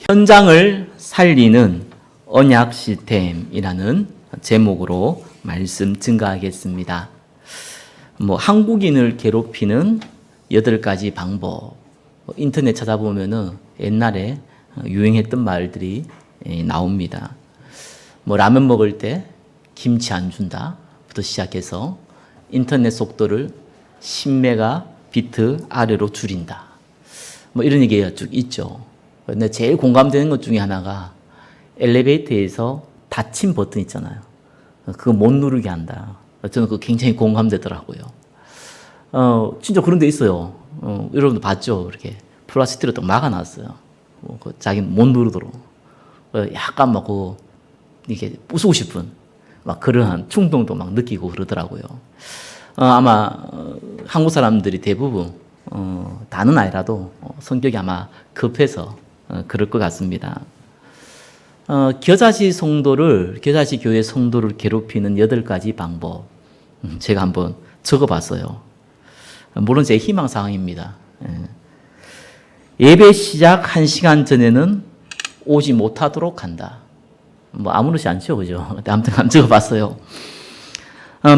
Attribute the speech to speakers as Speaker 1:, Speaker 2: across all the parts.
Speaker 1: 현장을 살리는 언약 시스템이라는 제목으로 말씀 증가하겠습니다. 한국인을 괴롭히는 8가지 방법. 인터넷 찾아보면은 옛날에 유행했던 말들이 나옵니다. 라면 먹을 때 김치 안 준다부터 시작해서 인터넷 속도를 10메가비트 아래로 줄인다. 이런 얘기가 쭉 있죠. 근데 제일 공감되는 것 중에 하나가 엘리베이터에서 닫힌 버튼 있잖아요. 그거 못 누르게 한다. 저는 그거 굉장히 공감되더라고요. 진짜 그런 데 있어요. 여러분도 봤죠? 이렇게 플라스틱으로 딱 막아놨어요. 자기 못 누르도록. 약간 이게 부수고 싶은 그러한 충동도 느끼고 그러더라고요. 아마 한국 사람들이 대부분 다는 아니라도 성격이 아마 급해서 그럴 것 같습니다. 겨자씨 교회 성도를 괴롭히는 8가지 방법. 제가 한번 적어봤어요. 물론 제 희망사항입니다. 예배 시작 1시간 전에는 오지 못하도록 한다. 아무렇지 않죠, 그죠? 아무튼 한번 적어봤어요.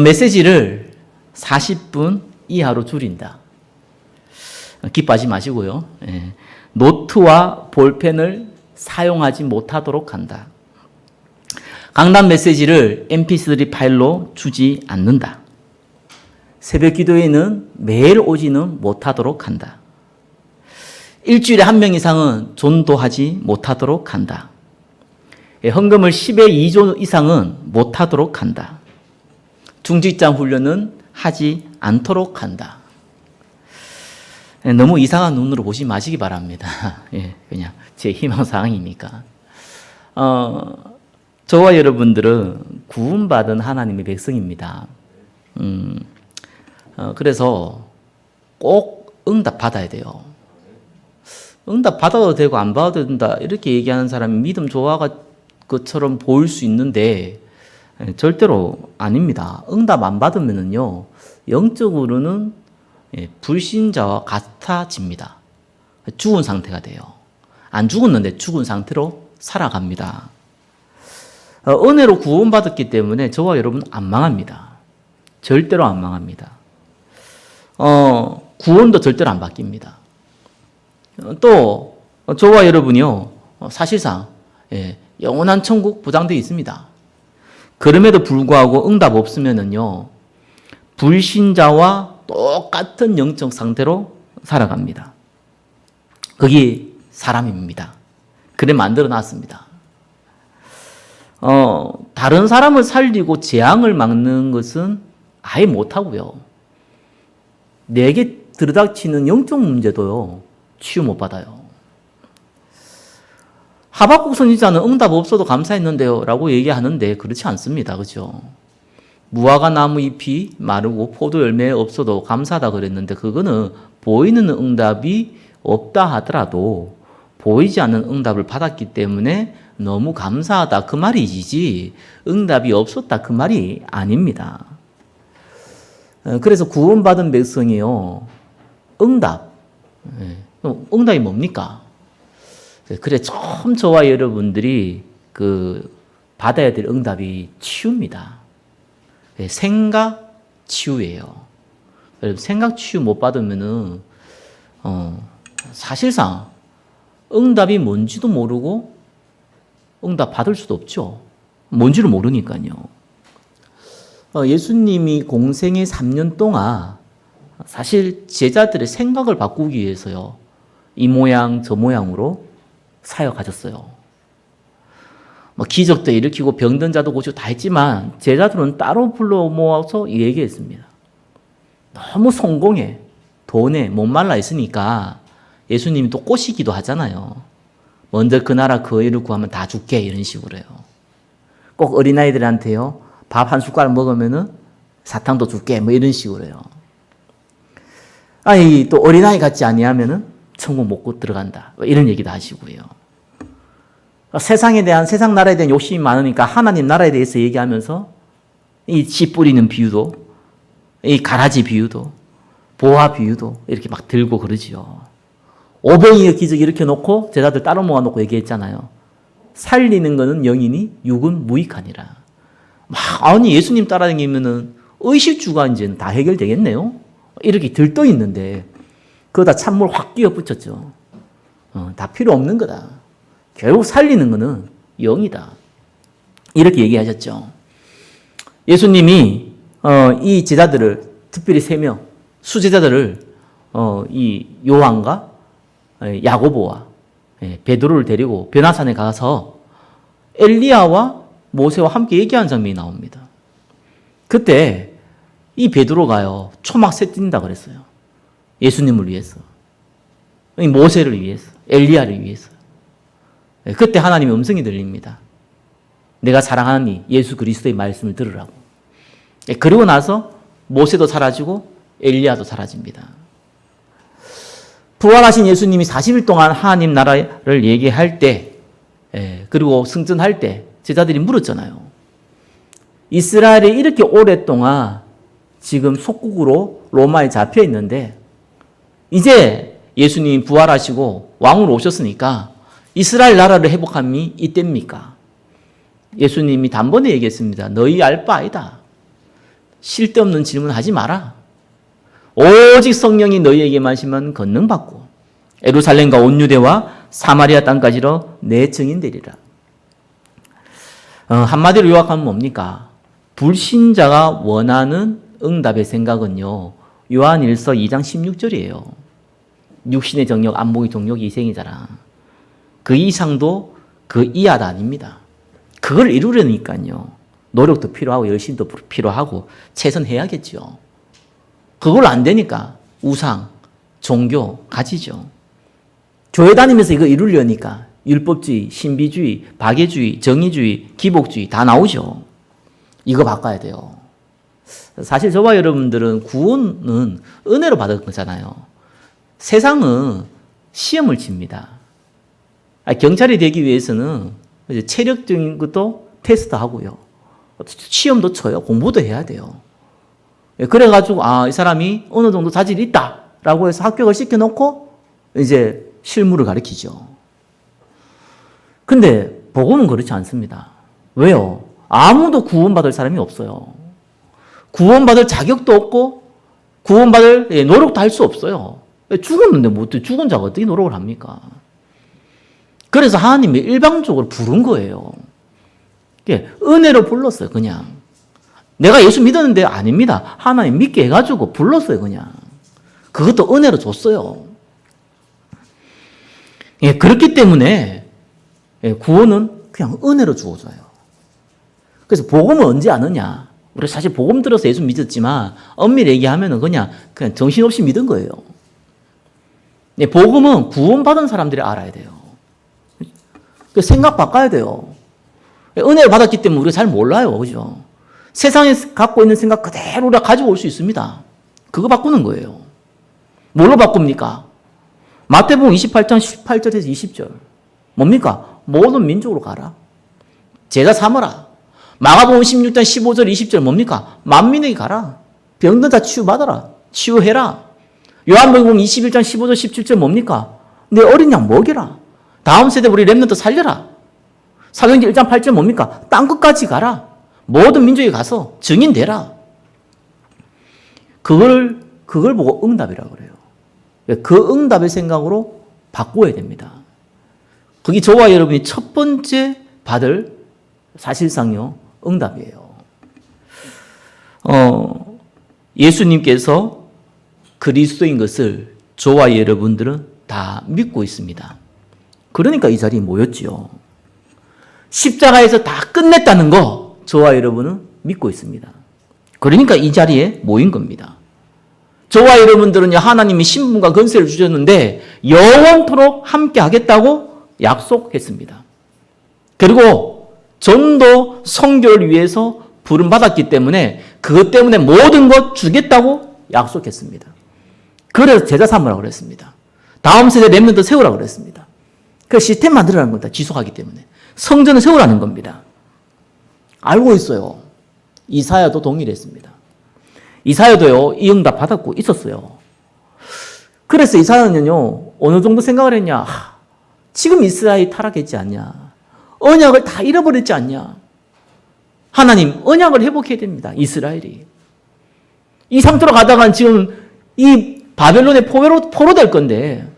Speaker 1: 메시지를 40분 이하로 줄인다. 기뻐하지 마시고요. 노트와 볼펜을 사용하지 못하도록 한다. 강단 메시지를 mp3 파일로 주지 않는다. 새벽 기도회는 매일 오지는 못하도록 한다. 일주일에 1명 이상은 전도하지 못하도록 한다. 헌금을 10의 2조 이상은 못하도록 한다. 중직장 훈련은 하지 않도록 한다. 너무 이상한 눈으로 보지 마시기 바랍니다. 그냥 제 희망사항이니까. 저와 여러분들은 구원받은 하나님의 백성입니다. 그래서 꼭 응답 받아야 돼요. 응답 받아도 되고 안 받아도 된다 이렇게 얘기하는 사람이 믿음 좋아가 것처럼 보일 수 있는데 절대로 아닙니다. 응답 안 받으면은요 영적으로는 불신자와 같아집니다. 죽은 상태가 돼요. 안 죽었는데 죽은 상태로 살아갑니다. 은혜로 구원받았기 때문에 저와 여러분 안 망합니다. 절대로 안 망합니다. 구원도 절대로 안 바뀝니다. 또 저와 여러분이요 사실상 영원한 천국 보장되어 있습니다. 그럼에도 불구하고 응답 없으면은요 불신자와 똑같은 영적 상태로 살아갑니다. 그게 사람입니다. 그래 만들어 놨습니다. 다른 사람을 살리고 재앙을 막는 것은 아예 못하고요. 내게 들이닥치는 영적 문제도요 치유 못 받아요. 하박국 선지자는 응답 없어도 감사했는데요 라고 얘기하는데 그렇지 않습니다. 그죠? 무화과 나무 잎이 마르고 포도 열매 없어도 감사하다 그랬는데 그거는 보이는 응답이 없다 하더라도 보이지 않는 응답을 받았기 때문에 너무 감사하다 그 말이지 응답이 없었다 그 말이 아닙니다. 그래서 구원받은 백성이요 응답이 뭡니까? 그래 처음 저와 여러분들이 받아야 될 응답이 치유입니다. 생각 치유예요. 생각 치유 못 받으면은 사실상 응답이 뭔지도 모르고 응답 받을 수도 없죠. 뭔지를 모르니까요. 예수님이 공생의 3년 동안 사실 제자들의 생각을 바꾸기 위해서요. 이 모양 저 모양으로 사역하셨어요. 기적도 일으키고 병든 자도 고치고 다 했지만 제자들은 따로 불러 모아서 얘기했습니다. 너무 성공해. 돈에 목말라 있으니까 예수님이 또 꼬시기도 하잖아요. 먼저 그 나라 그 의를 구하면 다 줄게 이런 식으로요. 꼭 어린아이들한테요. 밥 한 숟가락 먹으면은 사탕도 줄게 이런 식으로요. 아니 또 어린아이 같지 아니하면은 천국 못 들어간다 이런 얘기도 하시고요. 세상 나라에 대한 욕심이 많으니까 하나님 나라에 대해서 얘기하면서 이 씨 뿌리는 비유도 이 가라지 비유도 보화 비유도 이렇게 들고 그러지요. 오병이어 기적 일으켜 놓고 제자들 따로 모아놓고 얘기했잖아요. 살리는 것은 영이니 육은 무익하니라. 아니 예수님 따라다니면은 의식주가 이제 다 해결되겠네요. 이렇게 들떠 있는데 그거다 찬물 확 끼워 붙였죠. 다 필요 없는 거다. 결국 살리는 것은 영이다. 이렇게 얘기하셨죠. 예수님이 이 제자들을 특별히 3명 수제자들을 이 요한과 야고보와 베드로를 데리고 변화산에 가서 엘리야와 모세와 함께 얘기하는 장면이 나옵니다. 그때 이 베드로가요 초막 새 뛴다 그랬어요. 예수님을 위해서, 모세를 위해서, 엘리야를 위해서. 그때 하나님의 음성이 들립니다. 내가 사랑하니 예수 그리스도의 말씀을 들으라고. 그리고 나서 모세도 사라지고 엘리야도 사라집니다. 부활하신 예수님이 40일 동안 하나님 나라를 얘기할 때, 그리고 승천할 때 제자들이 물었잖아요. 이스라엘이 이렇게 오랫동안 지금 속국으로 로마에 잡혀 있는데 이제 예수님이 부활하시고 왕으로 오셨으니까 이스라엘 나라를 회복함이 이때입니까? 예수님이 단번에 얘기했습니다. 너희 알 바 아니다. 쓸데없는 질문하지 마라. 오직 성령이 너희에게만 심한 권능 받고 예루살렘과 온 유대와 사마리아 땅까지로 내 증인 되리라. 한마디로 요약하면 뭡니까? 불신자가 원하는 응답의 생각은요. 요한일서 2장 16절이에요. 육신의 정욕, 안목의 정욕이 이생이잖아. 그 이상도 그 이하도 아닙니다. 그걸 이루려니까요. 노력도 필요하고 열심도 필요하고 최선해야겠죠. 그걸 안 되니까 우상, 종교 가지죠. 교회 다니면서 이거 이루려니까 율법주의, 신비주의, 박애주의, 정의주의, 기복주의 다 나오죠. 이거 바꿔야 돼요. 사실 저와 여러분들은 구원은 은혜로 받은 거잖아요. 세상은 시험을 칩니다. 경찰이 되기 위해서는 체력적인 것도 테스트하고요. 시험도 쳐요. 공부도 해야 돼요. 그래가지고 이 사람이 어느 정도 자질이 있다라고 해서 합격을 시켜놓고 이제 실무를 가르치죠. 근데 복음은 그렇지 않습니다. 왜요? 아무도 구원받을 사람이 없어요. 구원받을 자격도 없고 구원받을 노력도 할 수 없어요. 죽었는데 뭐 죽은 자가 어떻게 노력을 합니까? 그래서 하나님이 일방적으로 부른 거예요. 은혜로 불렀어요, 그냥. 내가 예수 믿었는데 아닙니다. 하나님 믿게 해가지고 불렀어요, 그냥. 그것도 은혜로 줬어요. 그렇기 때문에 구원은 그냥 은혜로 주어져요. 그래서 복음을 언제 아느냐? 우리 사실 복음 들어서 예수 믿었지만 엄밀히 얘기하면 그냥 정신없이 믿은 거예요. 복음은 구원받은 사람들이 알아야 돼요. 생각 바꿔야 돼요. 은혜를 받았기 때문에 우리가 잘 몰라요. 그죠? 세상에 갖고 있는 생각 그대로 우리가 가지고 올 수 있습니다. 그거 바꾸는 거예요. 뭘로 바꿉니까? 마태복음 28장 18절에서 20절. 뭡니까? 모든 민족으로 가라. 제자 삼으라. 마가복음 16장 15절 20절 뭡니까? 만민에게 가라. 병든 자 치유받아라. 치유해라. 요한복음 21장 15절 17절 뭡니까? 내 어린 양 먹여라. 다음 세대 우리 렘넌트 살려라. 사도행전 1장 8절 뭡니까? 땅끝까지 가라. 모든 민족에 가서 증인되라. 그걸 보고 응답이라고 그래요. 그 응답의 생각으로 바꿔야 됩니다. 그게 저와 여러분이 첫 번째 받을 사실상요 응답이에요. 예수님께서 그리스도인 것을 저와 여러분들은 다 믿고 있습니다. 그러니까 이 자리에 모였지요. 십자가에서 다 끝냈다는 거 저와 여러분은 믿고 있습니다. 그러니까 이 자리에 모인 겁니다. 저와 여러분들은 하나님이 신분과 권세를 주셨는데 영원토록 함께 하겠다고 약속했습니다. 그리고 전도 선교를 위해서 부름받았기 때문에 그것 때문에 모든 것 주겠다고 약속했습니다. 그래서 제자 삼으라고 그랬습니다. 다음 세대 렘넌트 세우라고 그랬습니다. 그 시스템 만들어라는 겁니다. 지속하기 때문에. 성전을 세우라는 겁니다. 알고 있어요. 이사야도 동일했습니다. 이사야도요, 이 응답 받았고 있었어요. 그래서 이사야는요, 어느 정도 생각을 했냐? 지금 이스라엘이 타락했지 않냐? 언약을 다 잃어버렸지 않냐? 하나님, 언약을 회복해야 됩니다. 이스라엘이. 이 상태로 가다간 지금 이 바벨론의 포로될 건데,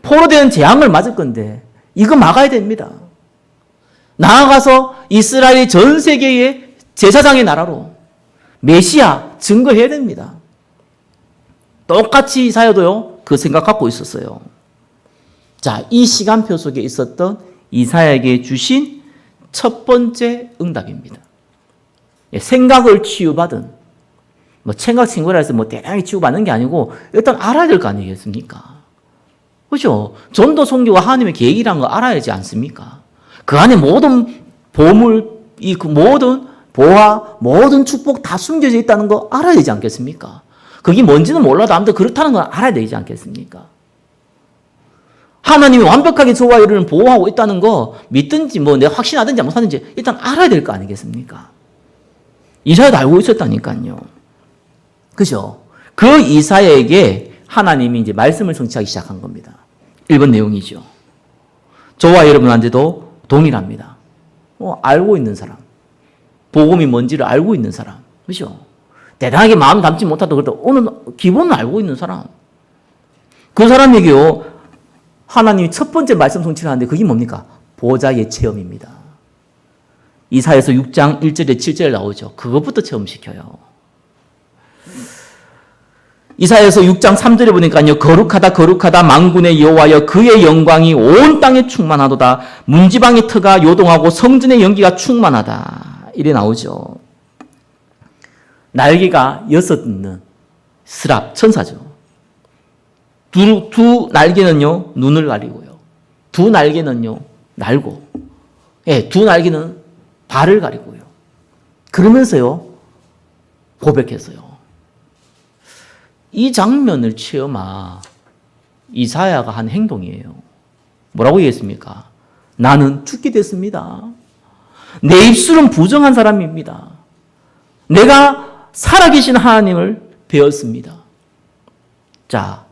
Speaker 1: 포로되는 재앙을 맞을 건데, 이거 막아야 됩니다. 나아가서 이스라엘이 전 세계의 제사장의 나라로 메시아 증거해야 됩니다. 똑같이 이사야도요, 그 생각 갖고 있었어요. 자, 이 시간표 속에 있었던 이사야에게 주신 첫 번째 응답입니다. 생각을 치유받은, 생각 친구라 해서 대단히 치유받는 게 아니고, 일단 알아야 될 거 아니겠습니까? 그죠? 전도 선교가 하나님의 계획이라는 거 알아야지 않습니까? 그 안에 모든 보물, 모든 보화, 모든 축복 다 숨겨져 있다는 거 알아야 되지 않겠습니까? 그게 뭔지는 몰라도 아무튼 그렇다는 건 알아야 되지 않겠습니까? 하나님이 완벽하게 저와 여러분을 보호하고 있다는 거 믿든지 내가 확신하든지 못하든지 일단 알아야 될 거 아니겠습니까? 이사야도 알고 있었다니까요. 그죠? 그 이사야에게 하나님이 이제 말씀을 성취하기 시작한 겁니다. 1번 내용이죠. 저와 여러분한테도 동일합니다. 알고 있는 사람. 복음이 뭔지를 알고 있는 사람. 그죠? 대단하게 마음 담지 못하도 그래도 어느 기본은 알고 있는 사람. 그 사람에게요, 하나님이 첫 번째 말씀 성취를 하는데 그게 뭡니까? 보좌의 체험입니다. 이사야서 6장 1절에 7절에 나오죠. 그것부터 체험시켜요. 이사야서 6장 3절에 보니까요. 거룩하다 거룩하다 만군의 여호와여 그의 영광이 온 땅에 충만하도다. 문지방의 터가 요동하고 성전의 연기가 충만하다. 이래 나오죠. 날개가 6 있는 스랍 천사죠. 두 날개는요, 눈을 가리고요. 두 날개는요, 날고. 두 날개는 발을 가리고요. 그러면서요, 고백했어요. 이 장면을 체험한 이사야가 한 행동이에요. 뭐라고 얘기했습니까? 나는 죽게 됐습니다. 내 입술은 부정한 사람입니다. 내가 살아계신 하나님을 배웠습니다. 자,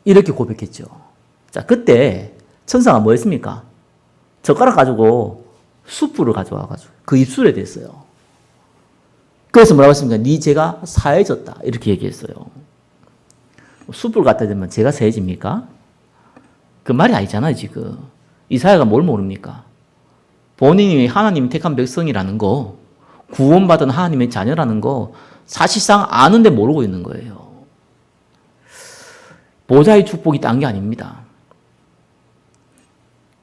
Speaker 1: 이렇게 고백했죠. 자, 그때 천사가 뭐 했습니까? 젓가락 가지고 숯불을 가져와가지고 그 입술에 댔어요. 그래서 뭐라고 했습니까? 네 죄가 사해졌다. 이렇게 얘기했어요. 숯불 갖다 대면 죄가 사해집니까? 그 말이 아니잖아요, 지금. 이사야가 뭘 모릅니까? 본인이 하나님이 택한 백성이라는 거, 구원받은 하나님의 자녀라는 거 사실상 아는데 모르고 있는 거예요. 보좌의 축복이 딴 게 아닙니다.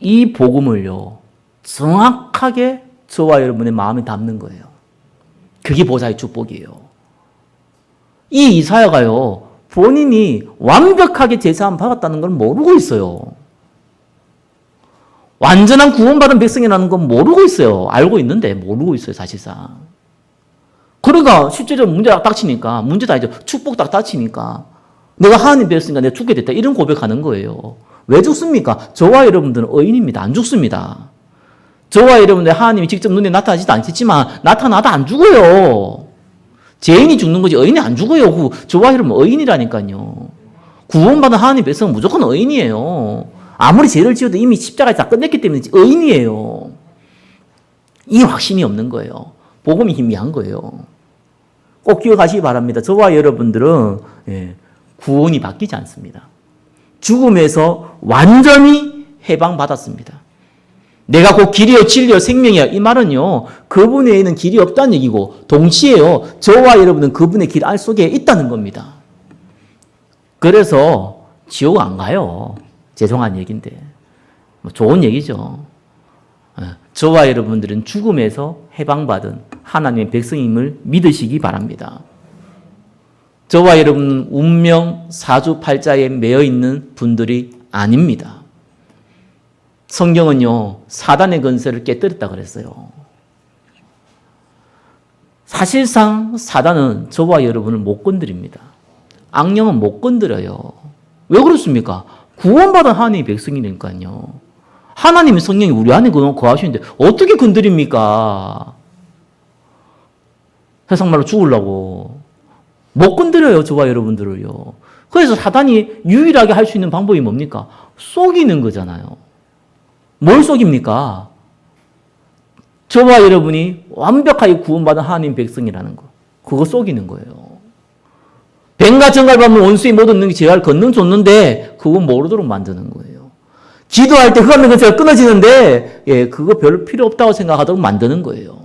Speaker 1: 이 복음을요, 정확하게 저와 여러분의 마음에 담는 거예요. 그게 보좌의 축복이에요. 이 이사야가요, 본인이 완벽하게 제사함 받았다는 걸 모르고 있어요. 완전한 구원받은 백성이라는 건 모르고 있어요. 알고 있는데 모르고 있어요, 사실상. 그러니까 실제로 문제가 닥치니까, 문제도 아니죠. 축복 딱 닥치니까 내가 하나님 배웠으니까 내가 죽게 됐다. 이런 고백하는 거예요. 왜 죽습니까? 저와 여러분들은 의인입니다. 안 죽습니다. 저와 여러분들 하나님이 직접 눈에 나타나지도 않겠지만 나타나도 안 죽어요. 죄인이 죽는 거지 의인이 안 죽어요. 저와 여러분 의인이라니까요. 구원받은 하나님 백성은 무조건 의인이에요. 아무리 죄를 지어도 이미 십자가에 다 끝냈기 때문에 의인이에요. 이 확신이 없는 거예요. 복음이 희미한 거예요. 꼭 기억하시기 바랍니다. 저와 여러분들은 구원이 바뀌지 않습니다. 죽음에서 완전히 해방받았습니다. 내가 곧 길이요 진리요 생명이야. 이 말은요, 그분 외에는 길이 없다는 얘기고 동시에요, 저와 여러분은 그분의 길 알 속에 있다는 겁니다. 그래서 지옥 안 가요. 죄송한 얘기인데 좋은 얘기죠. 저와 여러분들은 죽음에서 해방받은 하나님의 백성임을 믿으시기 바랍니다. 저와 여러분은 운명 사주팔자에 매여 있는 분들이 아닙니다. 성경은요, 사단의 건설을 깨뜨렸다 그랬어요. 사실상 사단은 저와 여러분을 못 건드립니다. 악령은 못 건드려요. 왜 그렇습니까? 구원받은 하나님의 백성이니까요. 하나님의 성령이 우리 안에 거하시는데 어떻게 건드립니까? 세상 말로 죽으려고. 못 건드려요, 저와 여러분들을요. 그래서 사단이 유일하게 할 수 있는 방법이 뭡니까? 속이는 거잖아요. 뭘 속입니까? 저와 여러분이 완벽하게 구원받은 하나님 백성이라는 거. 그거 속이는 거예요. 뱀과 정갈 밟으면 원수의 모든 능력이 제할 걷는 줬는데 그거 모르도록 만드는 거예요. 기도할 때 그 하는 건제가 끊어지는데 예, 그거 별 필요 없다고 생각하도록 만드는 거예요.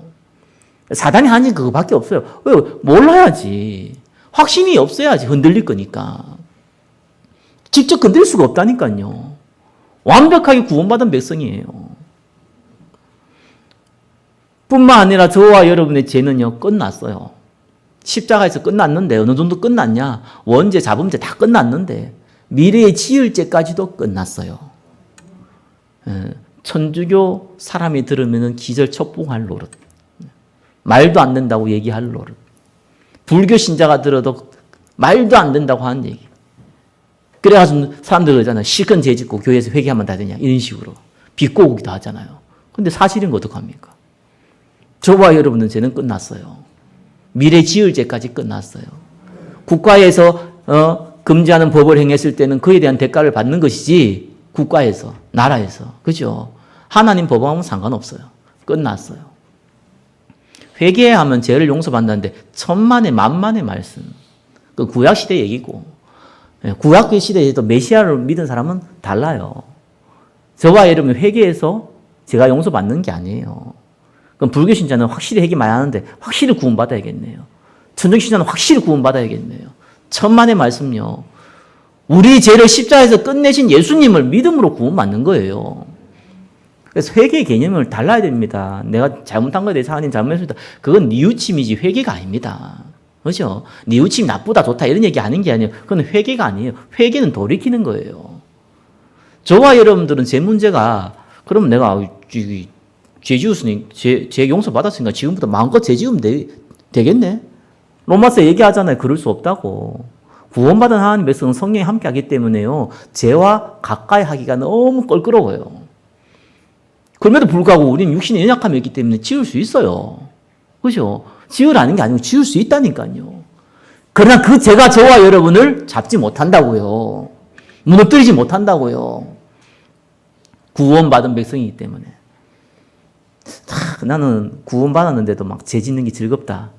Speaker 1: 사단이 하는 게 그거밖에 없어요. 왜? 몰라야지. 확신이 없어야지 흔들릴 거니까. 직접 건드릴 수가 없다니까요. 완벽하게 구원받은 백성이에요. 뿐만 아니라 저와 여러분의 죄는요, 끝났어요. 십자가에서 끝났는데, 어느 정도 끝났냐? 원죄, 자범죄 다 끝났는데, 미래의 지을 죄까지도 끝났어요. 천주교 사람이 들으면 기절척봉할 노릇. 말도 안 된다고 얘기할 노릇. 불교 신자가 들어도 말도 안 된다고 하는 얘기. 그래가지고 사람들 그러잖아요. 실컷 죄 짓고 교회에서 회개하면 다 되냐. 이런 식으로. 비꼬고 오기도 하잖아요. 근데 사실은 어떡합니까? 저와 여러분은 죄는 끝났어요. 미래 지을 죄까지 끝났어요. 국가에서 금지하는 법을 행했을 때는 그에 대한 대가를 받는 것이지 국가에서, 나라에서. 그죠? 하나님 법하고는 상관없어요. 끝났어요. 회개하면 죄를 용서받는다는데 천만의 만만의 말씀. 그 구약시대 얘기고 구약시대에도 메시아를 믿은 사람은 달라요. 저와 여러분 회개해서 제가 용서받는 게 아니에요. 그럼 불교 신자는 확실히 회개 많이 하는데 확실히 구원받아야겠네요. 천주교 신자는 확실히 구원받아야겠네요. 천만의 말씀요. 우리 죄를 십자가에서 끝내신 예수님을 믿음으로 구원받는 거예요. 그래서 회개의 개념을 달라야 됩니다. 내가 잘못한 것에 대해서 하나님 잘못했습니다. 그건 뉘우침이지 회개가 아닙니다. 그렇죠? 뉘우침이 나쁘다 좋다 이런 얘기 하는 게 아니에요. 그건 회개가 아니에요. 회개는 돌이키는 거예요. 저와 여러분들은 제 문제가 그러면 내가 죄 지었으니 죄 용서 받았으니까 지금부터 마음껏 죄 지으면 되겠네? 로마서 얘기하잖아요. 그럴 수 없다고. 구원받은 하나님 백성은 성령이 함께하기 때문에요. 죄와 가까이 하기가 너무 껄끄러워요. 그럼에도 불구하고 우리는 육신의 연약함이 있기 때문에 지을 수 있어요. 그죠? 지으라는 게 아니고 지을 수 있다니까요. 그러나 그 죄가 저와 여러분을 잡지 못한다고요. 무너뜨리지 못한다고요. 구원받은 백성이기 때문에. 나는 구원받았는데도 막 죄 짓는 게 즐겁다.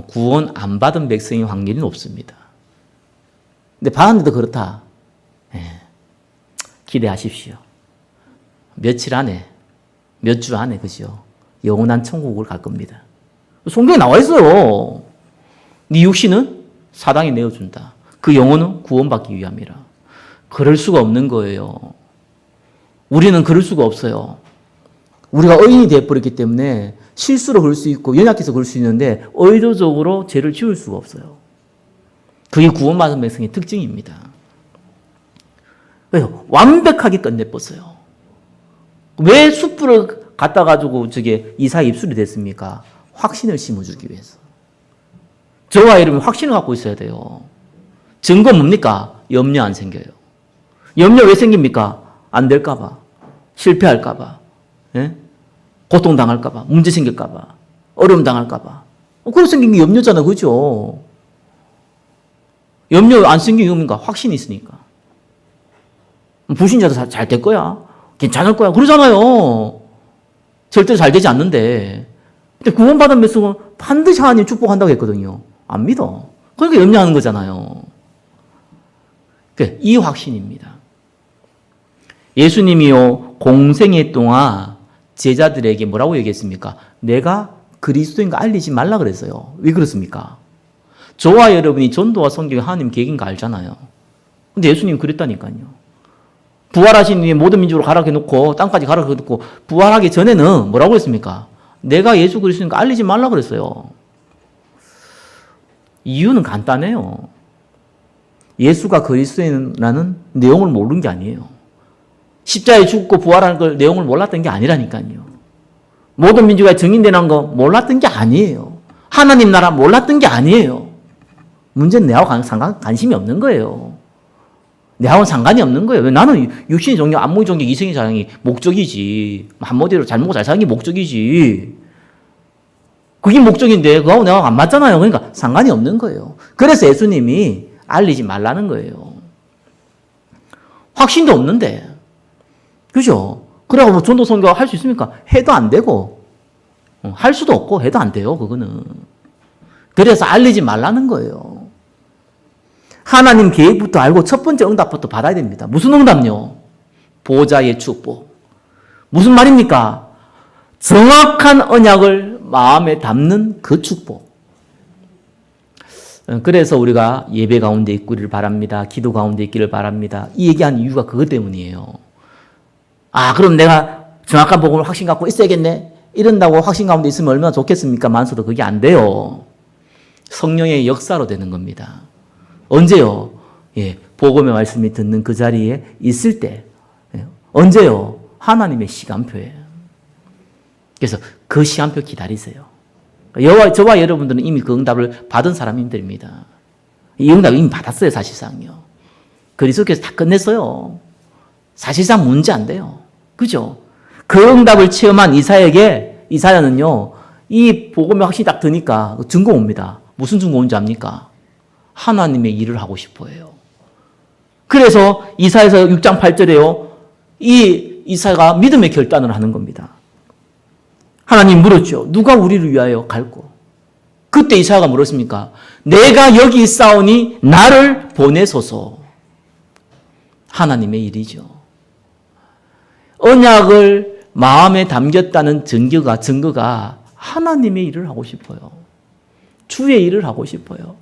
Speaker 1: 구원 안 받은 백성의 확률이 높습니다. 근데 받았는데도 그렇다. 네. 기대하십시오. 며칠 안에, 몇 주 안에, 그죠? 영원한 천국을 갈 겁니다. 성경에 나와 있어요. 네 육신은 사당에 내어준다. 그 영혼은 구원받기 위함이라. 그럴 수가 없는 거예요. 우리는 그럴 수가 없어요. 우리가 의인이 되어버렸기 때문에 실수로 그럴 수 있고 연약해서 그럴 수 있는데 의도적으로 죄를 지을 수가 없어요. 그게 구원받은 백성의 특징입니다. 왜요? 완벽하게 끝내버렸어요. 왜 숯불을 갖다 가지고 저게 이삭의 입술이 됐습니까? 확신을 심어주기 위해서. 저와 여러분 확신을 갖고 있어야 돼요. 증거 뭡니까? 염려 안 생겨요. 염려 왜 생깁니까? 안 될까봐. 실패할까봐. 예? 고통당할까봐. 문제 생길까봐. 어려움 당할까봐. 그래서 생긴 게 염려잖아. 그죠? 염려 안 생긴 게 뭡니까? 확신이 있으니까. 불신자도 잘 될 거야. 괜찮을 거야. 그러잖아요. 절대로 잘 되지 않는데. 근데 구원받은 백성은 반드시 하나님 축복한다고 했거든요. 안 믿어. 그러니까 염려하는 거잖아요. 이 확신입니다. 예수님이요, 공생애 동안 제자들에게 뭐라고 얘기했습니까? 내가 그리스도인 거 알리지 말라 그랬어요. 왜 그렇습니까? 저와 여러분이 전도와 성경이 하나님 계획인 거 알잖아요. 근데 예수님 그랬다니까요. 부활하신 뒤에 모든 민족으로 가라게 놓고 땅까지 가라게 놓고 부활하기 전에는 뭐라고 했습니까? 내가 예수 그리스도인 거 알리지 말라 그랬어요. 이유는 간단해요. 예수가 그리스도인이라는 내용을 모르는 게 아니에요. 십자가에 죽고 부활하는 걸 내용을 몰랐던 게 아니라니까요. 모든 민족이 증인되는 거 몰랐던 게 아니에요. 하나님 나라 몰랐던 게 아니에요. 문제는 내하고 관심이 없는 거예요. 내하고는 상관이 없는 거예요. 왜? 나는 육신의 종교, 안목의 종교, 이성의 자랑이 목적이지. 한마디로 잘 먹고 잘 사는 게 목적이지. 그게 목적인데 그거하고 내가 안 맞잖아요. 그러니까 상관이 없는 거예요. 그래서 예수님이 알리지 말라는 거예요. 확신도 없는데. 그죠? 그래가 뭐 전도 선교 할 수 있습니까? 해도 안 되고, 할 수도 없고, 해도 안 돼요, 그거는. 그래서 알리지 말라는 거예요. 하나님 계획부터 알고 첫 번째 응답부터 받아야 됩니다. 무슨 응답요? 보좌의 축복. 무슨 말입니까? 정확한 언약을 마음에 담는 그 축복. 그래서 우리가 예배 가운데 있기를 바랍니다. 기도 가운데 있기를 바랍니다. 이 얘기한 이유가 그것 때문이에요. 아, 그럼 내가 정확한 복음을 확신 갖고 있어야겠네. 이런다고 확신 가운데 있으면 얼마나 좋겠습니까? 만서도 그게 안 돼요. 성령의 역사로 되는 겁니다. 언제요? 예, 복음의 말씀이 듣는 그 자리에 있을 때. 예, 언제요? 하나님의 시간표예요. 그래서 그 시간표 기다리세요. 저와 여러분들은 이미 그 응답을 받은 사람들입니다. 이 응답을 이미 받았어요, 사실상요. 그리스도께서 다 끝냈어요. 사실상 문제 안 돼요. 그죠? 그 응답을 체험한 이사야는요, 이 복음의 확신이 딱 드니까 증거 옵니다. 무슨 증거 온지 압니까? 하나님의 일을 하고 싶어 해요. 그래서 이사야서 6장 8절에요, 이 이사야가 믿음의 결단을 하는 겁니다. 하나님 물었죠. 누가 우리를 위하여 갈고? 그때 이사야가 물었습니까? 내가 여기 있사오니 나를 보내소서. 하나님의 일이죠. 언약을 마음에 담겼다는 증거가 하나님의 일을 하고 싶어요. 주의 일을 하고 싶어요.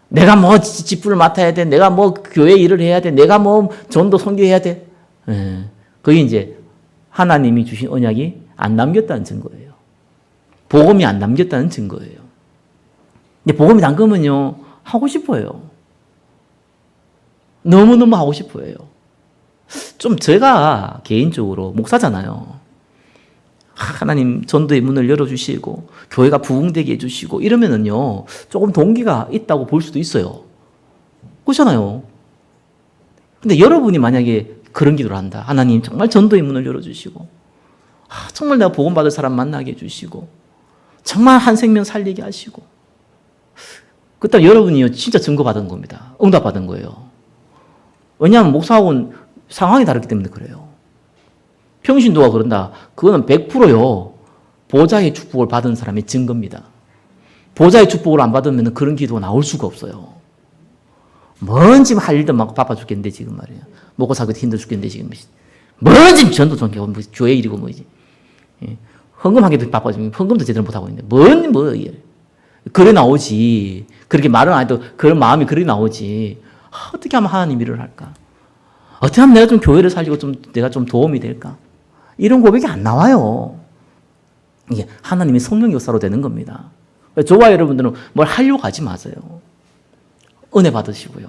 Speaker 1: 내가 뭐 직분을 맡아야 돼. 내가 뭐 교회 일을 해야 돼. 내가 뭐 전도 선교해야 돼. 그게 이제 하나님이 주신 언약이 안 남겼다는 증거예요. 복음이 안 남겼다는 증거예요. 근데 복음이 담그면요, 하고 싶어요. 너무너무 하고 싶어요. 좀 제가 개인적으로 목사잖아요. 하나님 전도의 문을 열어주시고 교회가 부흥되게 해주시고 이러면은요, 조금 동기가 있다고 볼 수도 있어요. 그렇잖아요. 근데 여러분이 만약에 그런 기도를 한다. 하나님 정말 전도의 문을 열어주시고 정말 내가 복음받을 사람 만나게 해주시고 정말 한 생명 살리게 하시고 그때 여러분이요 진짜 증거받은 겁니다. 응답받은 거예요. 왜냐하면 목사하고는 상황이 다르기 때문에 그래요. 평신도가 그런다. 그거는 100%요 보좌의 축복을 받은 사람의 증거입니다. 보좌의 축복을 안 받으면 그런 기도가 나올 수가 없어요. 뭔 지금 할 일도 많고 바빠 죽겠는데 지금 말이에요. 먹고 살기도 힘들어 죽겠는데 지금 뭔 지금 전도 전교 뭐 교회 일이고 뭐지. 헌금하기도 바빠지면 헌금도 제대로 못하고 있는데 그래 나오지. 그렇게 말은 안 해도 그런 마음이 그렇게 나오지. 어떻게 하면 하나님 일을 할까? 어떻게 하면 내가 좀 교회를 살리고 내가 좀 도움이 될까? 이런 고백이 안 나와요. 이게 하나님의 성령 역사로 되는 겁니다. 저와 여러분들은 뭘 하려고 하지 마세요. 은혜 받으시고요.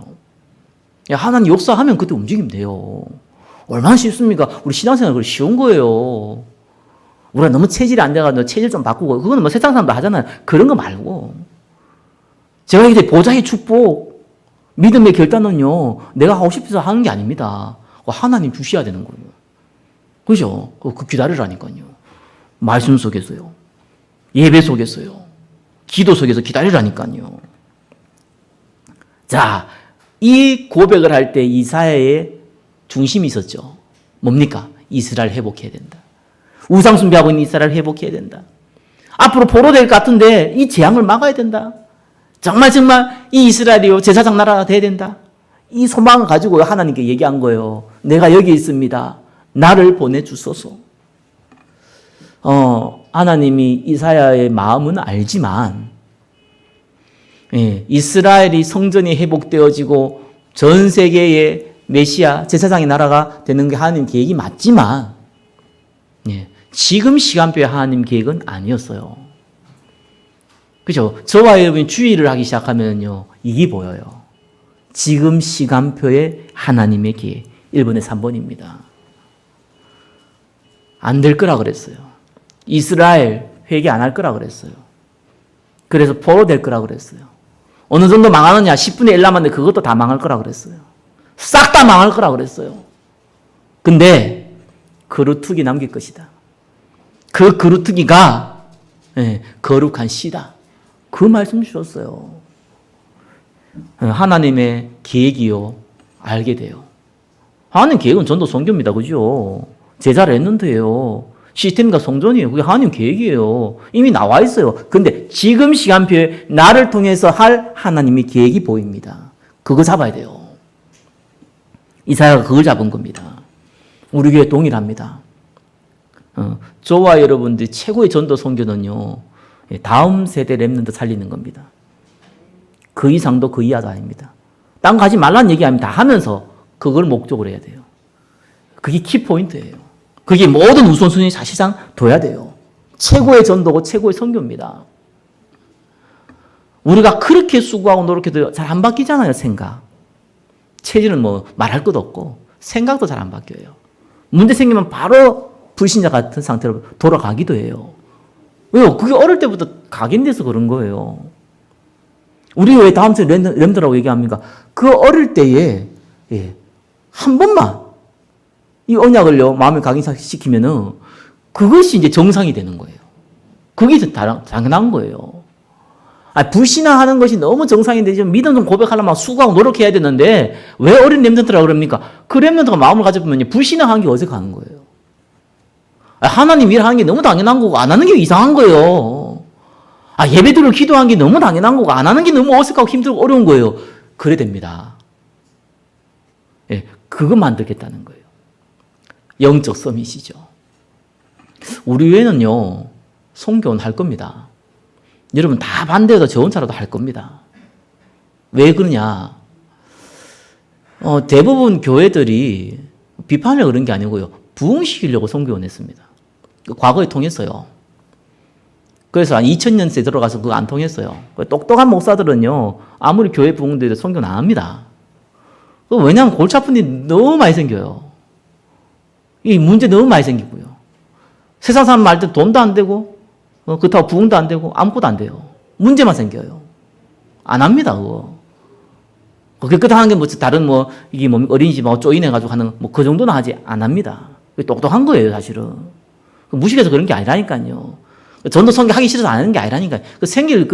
Speaker 1: 하나님 역사하면 그때 움직이면 돼요. 얼마나 쉽습니까? 우리 신앙생활 그거 쉬운 거예요. 우리가 너무 체질이 안 돼가지고 체질 좀 바꾸고 그거는 뭐 세상 사람도 하잖아요. 그런 거 말고 제가 이제 보좌의 축복, 믿음의 결단은요 내가 하고 싶어서 하는 게 아닙니다. 하나님 주셔야 되는 거예요. 그죠? 그 기다리라니까요. 말씀 속에서요. 예배 속에서요. 기도 속에서 기다리라니까요. 자, 이 고백을 할 때 이사야의 중심이 있었죠. 뭡니까? 이스라엘 회복해야 된다. 우상 숭배하고 있는 이스라엘 회복해야 된다. 앞으로 포로될 것 같은데 이 재앙을 막아야 된다. 정말 이 이스라엘이요 제사장 나라가 돼야 된다. 이 소망을 가지고 하나님께 얘기한 거예요. 내가 여기 있습니다. 나를 보내주소서. 하나님이 이사야의 마음은 알지만 이스라엘이 성전이 회복되어지고 전 세계의 메시아 제사장의 나라가 되는 게 하나님 계획이 맞지만 지금 시간표의 하나님 계획은 아니었어요. 그죠? 저와 여러분이 주의를 하기 시작하면요 이게 보여요. 지금 시간표의 하나님의 계획 1번에 3번입니다. 안 될 거라 그랬어요. 이스라엘 회개 안 할 거라 그랬어요. 그래서 포로될 거라 그랬어요. 어느 정도 망하느냐 10분의 1 남았는데 그것도 다 망할 거라 그랬어요. 싹 다 망할 거라 그랬어요. 근데 그루터기 남길 것이다. 그 그루터기가 거룩한 씨다. 그 말씀 주셨어요. 하나님의 계획이요 알게 돼요. 하나님 계획은 전도 선교입니다. 그죠? 제자 랩런트예요. 시스템과 성전이에요. 그게 하나님 계획이에요. 이미 나와 있어요. 근데 지금 시간표에 나를 통해서 할 하나님의 계획이 보입니다. 그거 잡아야 돼요. 이사야가 그걸 잡은 겁니다. 우리 교회 동일합니다. 저와 여러분들이 최고의 전도 선교는요, 다음 세대 랩런트 살리는 겁니다. 그 이상도 그 이하도 아닙니다. 딴 거 하지 말라는 얘기 아니면 다 하면서 그걸 목적으로 해야 돼요. 그게 키포인트예요. 그게 모든 우선순위 사실상 둬야 돼요. 최고의 전도고 최고의 선교입니다. 우리가 그렇게 수고하고 노력해도 잘 안 바뀌잖아요, 생각. 체질은 뭐 말할 것도 없고 생각도 잘 안 바뀌어요. 문제 생기면 바로 불신자 같은 상태로 돌아가기도 해요. 왜요? 그게 어릴 때부터 각인돼서 그런 거예요. 우리 왜 다음 주에 렘더라고 얘기합니까? 그 어릴 때에 한 번만 이 언약을요 마음에 각인시키면은 그것이 이제 정상이 되는 거예요. 그게 당연한 거예요. 불신앙하는 것이 너무 정상인데 좀 믿음 좀 고백하려면 수고하고 노력해야 되는데 왜 어린 렘넌트라고 그럽니까? 그 렘넌트가 마음을 가져보면 불신앙하는 게 어색한 거예요. 하나님 일하는 게 너무 당연한 거고 안 하는 게 이상한 거예요. 예배드리고 기도하는 게 너무 당연한 거고 안 하는 게 너무 어색하고 힘들고 어려운 거예요. 그래 됩니다. 그거 만들겠다는 거예요. 영적 서밋이죠. 우리 교회는요 선교는 할 겁니다. 여러분 다 반대해도 저 혼자라도 할 겁니다. 왜 그러냐? 대부분 교회들이 비판을 그런 게 아니고요. 부흥시키려고 선교원 했습니다. 과거에 통했어요. 그래서 한 2000년대 들어가서 그거 안 통했어요. 똑똑한 목사들은요. 아무리 교회 부흥돼도 선교는 안 합니다. 왜냐하면 골치 아픈 일이 너무 많이 생겨요. 이 문제 너무 많이 생기고요. 세상 사람 말 때 돈도 안 되고 그렇다고 부흥도 안 되고 아무것도 안 돼요. 문제만 생겨요. 안 합니다. 그거. 깨끗한 게 뭐 다른 이게 어린이집 쪼인해가지고 하는 그 정도는 하지 안 합니다. 똑똑한 거예요 사실은. 무식해서 그런 게 아니라니까요. 전도 선교 하기 싫어서 안 하는 게 아니라니까요. 생길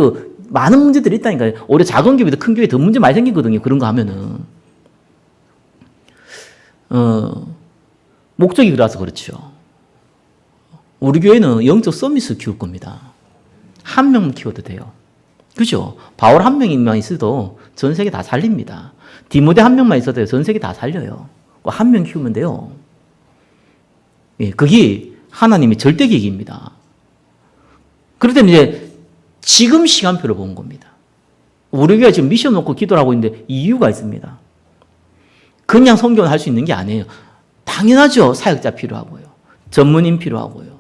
Speaker 1: 많은 문제들이 있다니까요. 오히려 작은 교회보다 큰 교회 더 문제 많이 생기거든요. 그런 거 하면은. 목적이 그래서 그렇죠. 우리 교회는 영적 서밋을 키울 겁니다. 한 명만 키워도 돼요. 그죠? 바울 한 명만 있어도 전 세계 다 살립니다. 디모데 한 명만 있어도 전 세계 다 살려요. 한 명 키우면 돼요. 그게 하나님의 절대 계획입니다. 그럴 때는 이제 지금 시간표를 본 겁니다. 우리 교회가 지금 미션 놓고 기도를 하고 있는데 이유가 있습니다. 그냥 선교는 할 수 있는 게 아니에요. 당연하죠. 사역자 필요하고요. 전문인 필요하고요.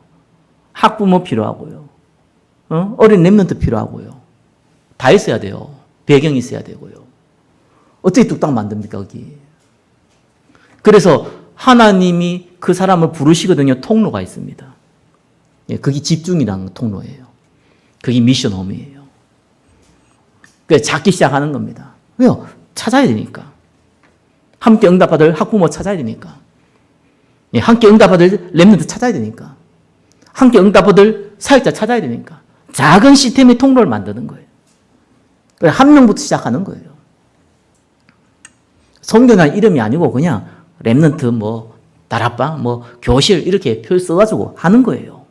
Speaker 1: 학부모 필요하고요. 어린 렘넌트 필요하고요. 다 있어야 돼요. 배경이 있어야 되고요. 어떻게 뚝딱 만듭니까, 거기? 그래서 하나님이 그 사람을 부르시거든요. 통로가 있습니다. 그게 집중이라는 통로예요. 그게 미션 홈이에요. 그래서 작기 시작하는 겁니다. 왜요? 찾아야 되니까. 함께 응답받을 학부모 찾아야 되니까. 함께 응답받을 렘넌트 찾아야 되니까. 함께 응답받을 사역자 찾아야 되니까. 작은 시스템의 통로를 만드는 거예요. 한 명부터 시작하는 거예요. 선교는 이름이 아니고 그냥 렘넌트 다락방 교실 이렇게 표 써가지고 하는 거예요.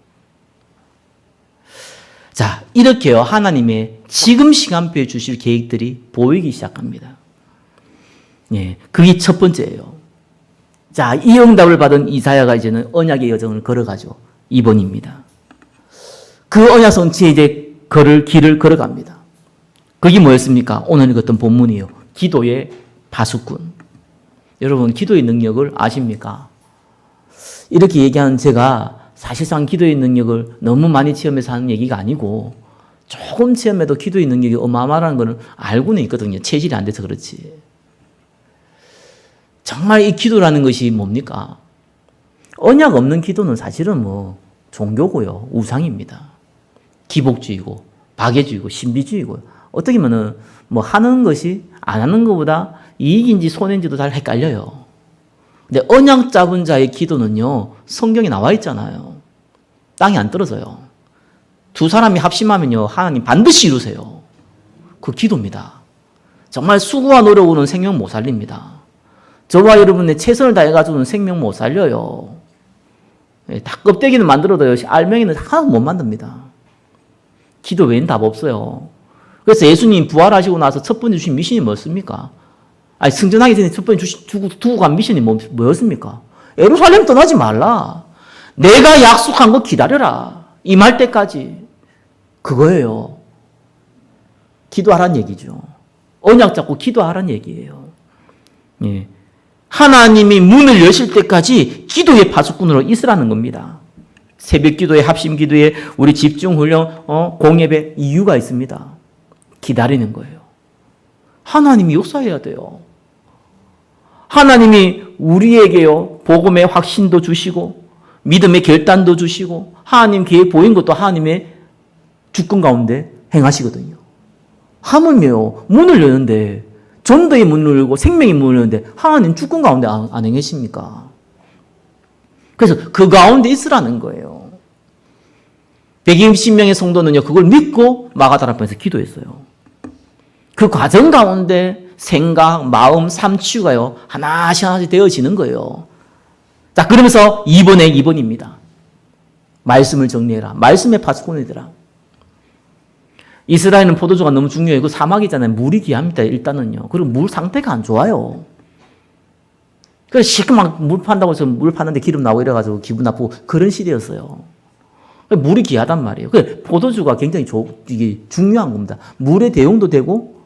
Speaker 1: 자, 이렇게요. 하나님의 지금 시간표에 주실 계획들이 보이기 시작합니다. 그게 첫 번째예요. 자, 이 응답을 받은 이사야가 이제는 언약의 여정을 걸어가죠. 2번입니다. 그 언약 성취에 이제 길을 걸어갑니다. 그게 뭐였습니까? 오늘 읽었던 본문이요. 기도의 파수꾼. 여러분, 기도의 능력을 아십니까? 이렇게 얘기하는 제가 사실상 기도의 능력을 너무 많이 체험해서 하는 얘기가 아니고 조금 체험해도 기도의 능력이 어마어마하다는 걸 알고는 있거든요. 체질이 안 돼서 그렇지. 정말 이 기도라는 것이 뭡니까? 언약 없는 기도는 사실은 종교고요. 우상입니다. 기복주의고, 박애주의고, 신비주의고. 어떻게 보면은 하는 것이 안 하는 것보다 이익인지 손해인지도 잘 헷갈려요. 근데 언약 잡은 자의 기도는요, 성경에 나와 있잖아요. 땅이 안 떨어져요. 두 사람이 합심하면요, 하나님 반드시 이루세요. 그 기도입니다. 정말 수고와 노력으로는 생명 못 살립니다. 저와 여러분의 최선을 다해가지고는 생명 못 살려요. 다 껍데기는 만들어도요, 알맹이는 하나도 못 만듭니다. 기도 외에는 답 없어요. 그래서 예수님 부활하시고 나서 첫 번째 주신 미션이 뭐였습니까? 아니, 승전하기 전에 첫 번째 두고 간 미션이 뭐였습니까? 예루살렘 떠나지 말라. 내가 약속한 거 기다려라. 임할 때까지. 그거예요. 기도하란 얘기죠. 언약 잡고 기도하란 얘기예요. 예. 하나님이 문을 여실 때까지 기도의 파수꾼으로 있으라는 겁니다. 새벽 기도에, 합심 기도에, 우리 집중 훈련, 공예배 이유가 있습니다. 기다리는 거예요. 하나님이 역사해야 돼요. 하나님이 우리에게요, 복음의 확신도 주시고, 믿음의 결단도 주시고, 하나님 계획 보인 것도 하나님의 주권 가운데 행하시거든요. 하물며 문을 여는데, 전도의 문을 열고 생명의 문을 여는데 하나님 주권 가운데 안 행하십니까? 그래서 그 가운데 있으라는 거예요. 120명의 성도는요, 그걸 믿고 마가다라 앞에서 기도했어요. 그 과정 가운데 생각, 마음, 삶 치유가요, 하나씩 되어지는 거예요. 자, 그러면서 2번입니다. 말씀을 정리해라. 말씀의 파수꾼이 되라. 이스라엘은 포도주가 너무 중요해요. 그 사막이잖아요. 물이 귀합니다. 일단은요. 그리고 물 상태가 안 좋아요. 그래서 실컷 막 물 판다고 해서 물 파는데 기름 나오고 이래가지고 기분 나쁘고 그런 시대였어요. 물이 귀하단 말이에요. 포도주가 굉장히 이게 중요한 겁니다. 물의 대용도 되고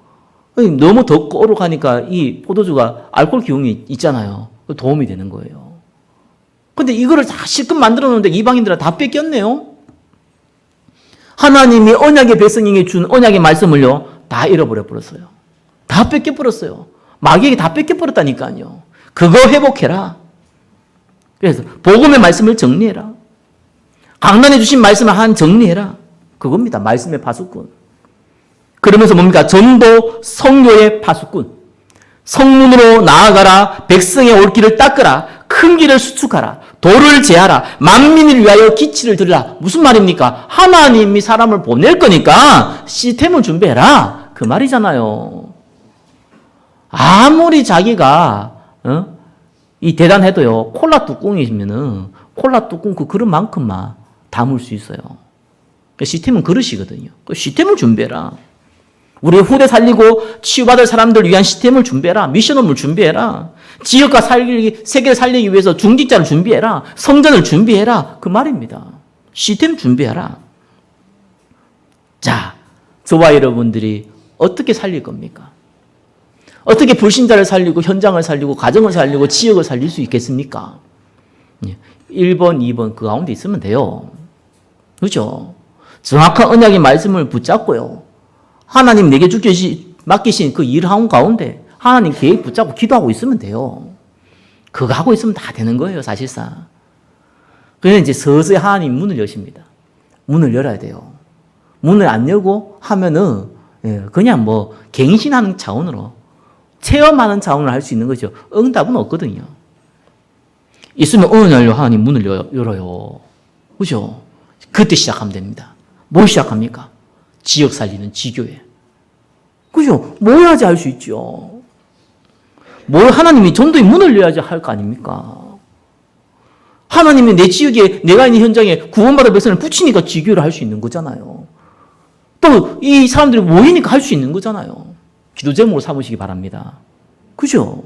Speaker 1: 너무 더 꼬르가니까 이 포도주가 알코올 기운이 있잖아요. 도움이 되는 거예요. 근데 이거를 다 실컷 만들어 놓는데 이방인들은 다 뺏겼네요. 하나님이 언약의 백성에게 준 언약의 말씀을요, 다 잃어버려 버렸어요. 다 뺏겨버렸어요. 마귀에게 다 뺏겨버렸다니까요. 그거 회복해라. 그래서 복음의 말씀을 정리해라. 강단해 주신 말씀을 한 정리해라. 그겁니다. 말씀의 파수꾼. 그러면서 뭡니까? 전도 성교의 파수꾼. 성문으로 나아가라. 백성의 올 길을 닦으라. 큰 길을 수축하라. 도를 제하라. 만민을 위하여 기치를 들으라. 무슨 말입니까? 하나님이 사람을 보낼 거니까 시스템을 준비해라. 그 말이잖아요. 아무리 자기가 이 대단해도요, 콜라 뚜껑이면은 콜라 뚜껑 그 그릇만큼만 담을 수 있어요. 시스템은 그릇이거든요. 그 시스템을 준비해라. 우리 후대 살리고 치유받을 사람들 위한 시스템을 준비해라. 미션홈을 준비해라. 지역과 세계를 살리기 위해서 중직자를 준비해라. 성전을 준비해라. 그 말입니다. 시스템 준비해라. 자, 저와 여러분들이 어떻게 살릴 겁니까? 어떻게 불신자를 살리고 현장을 살리고 가정을 살리고 지역을 살릴 수 있겠습니까? 1번, 2번 그 가운데 있으면 돼요. 그렇죠? 정확한 언약의 말씀을 붙잡고요. 하나님 내게 맡기신 그 일하는 가운데 하나님 계획 붙잡고 기도하고 있으면 돼요. 그거 하고 있으면 다 되는 거예요, 사실상. 그래서 이제 서서히 하나님 문을 여십니다. 문을 열어야 돼요. 문을 안 열고 하면은 그냥 뭐 갱신하는 차원으로 체험하는 차원으로 할 수 있는 거죠. 응답은 없거든요. 있으면 어느 날요 하나님 문을 열어요. 그죠? 그때 시작하면 됩니다. 뭘 시작합니까? 지역 살리는 지교회. 그죠? 뭐 해야지 할 수 있죠. 뭘 하나님이 전도의 문을 열어야지 할 거 아닙니까? 하나님이 내 지역에 내가 있는 현장에 구원받을 백성을 붙이니까 지교를 할 수 있는 거잖아요. 또 이 사람들이 모이니까 할 수 있는 거잖아요. 기도 제목으로 삼으시기 바랍니다. 그죠?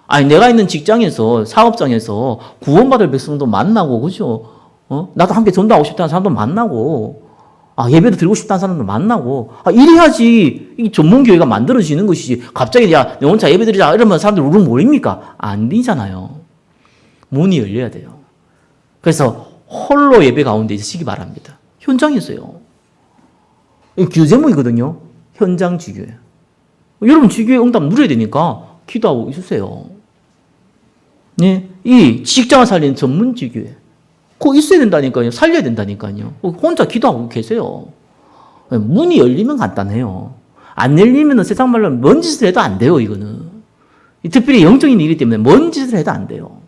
Speaker 1: 아니 내가 있는 직장에서 사업장에서 구원받을 백성도 만나고 그죠? 나도 함께 전도하고 싶다는 사람도 만나고 예배도 드리고 싶다는 사람도 만나고 이래야지 이 전문교회가 만들어지는 것이지 갑자기 야 내 혼자 예배 드리자 이러면 사람들 우르르 모입니까? 안 되잖아요. 문이 열려야 돼요. 그래서 홀로 예배 가운데 있으시기 바랍니다. 현장에서요. 기도 제목이거든요. 현장 지교회. 여러분 지교회 응답 누려야 되니까 기도하고 있으세요. 네, 이 직장을 살리는 전문 지교회. 그거 있어야 된다니까요. 살려야 된다니까요. 혼자 기도하고 계세요. 문이 열리면 간단해요. 안 열리면 세상 말로 뭔 짓을 해도 안 돼요, 이거는. 특별히 영적인 일이기 때문에 뭔 짓을 해도 안 돼요.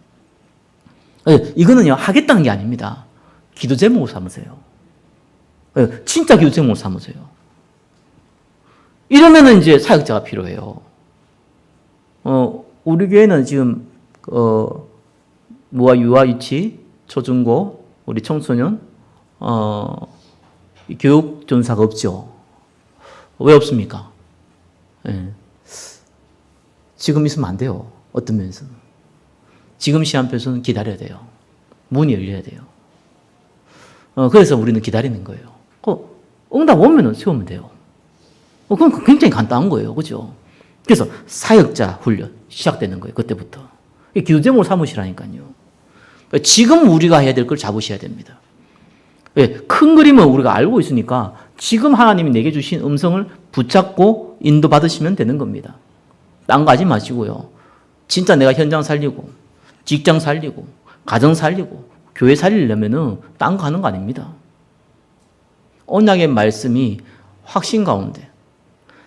Speaker 1: 이거는요, 하겠다는 게 아닙니다. 기도 제목을 삼으세요. 진짜 기도 제목을 삼으세요. 이러면은 이제 사역자가 필요해요. 우리 교회는 지금, 무아, 유아, 유치, 초중고, 우리 청소년, 교육 전사가 없죠. 왜 없습니까? 예. 지금 있으면 안 돼요. 어떤 면에서는. 지금 시간표에서는 기다려야 돼요. 문이 열려야 돼요. 그래서 우리는 기다리는 거예요. 응답 오면은 세우면 돼요. 그건 굉장히 간단한 거예요. 그죠? 그래서 사역자 훈련 시작되는 거예요. 그때부터. 기도 제목을 삼으시라니까요. 지금 우리가 해야 될 걸 잡으셔야 됩니다. 큰 그림은 우리가 알고 있으니까 지금 하나님이 내게 주신 음성을 붙잡고 인도받으시면 되는 겁니다. 딴 거 하지 마시고요. 진짜 내가 현장 살리고, 직장 살리고, 가정 살리고, 교회 살리려면은 딴 거 하는 거 아닙니다. 언약의 말씀이 확신 가운데,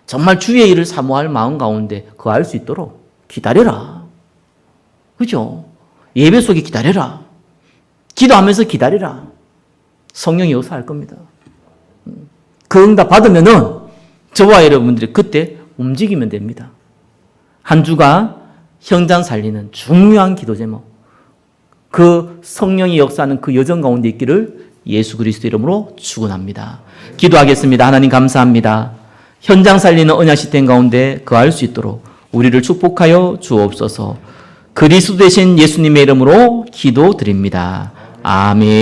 Speaker 1: 정말 주의 일을 사모할 마음 가운데 거할 수 있도록 기다려라. 그죠? 예배 속에 기다려라. 기도하면서 기다려라. 성령이 역사할 겁니다. 그 응답 받으면은 저와 여러분들이 그때 움직이면 됩니다. 한 주가 현장 살리는 중요한 기도 제목. 그 성령이 역사하는 그 여정 가운데 있기를 예수 그리스도 이름으로 축원합니다. 기도하겠습니다. 하나님 감사합니다. 현장 살리는 언약 시스템 가운데 거할 수 있도록 우리를 축복하여 주옵소서. 그리스도 되신 예수님의 이름으로 기도드립니다. 아멘.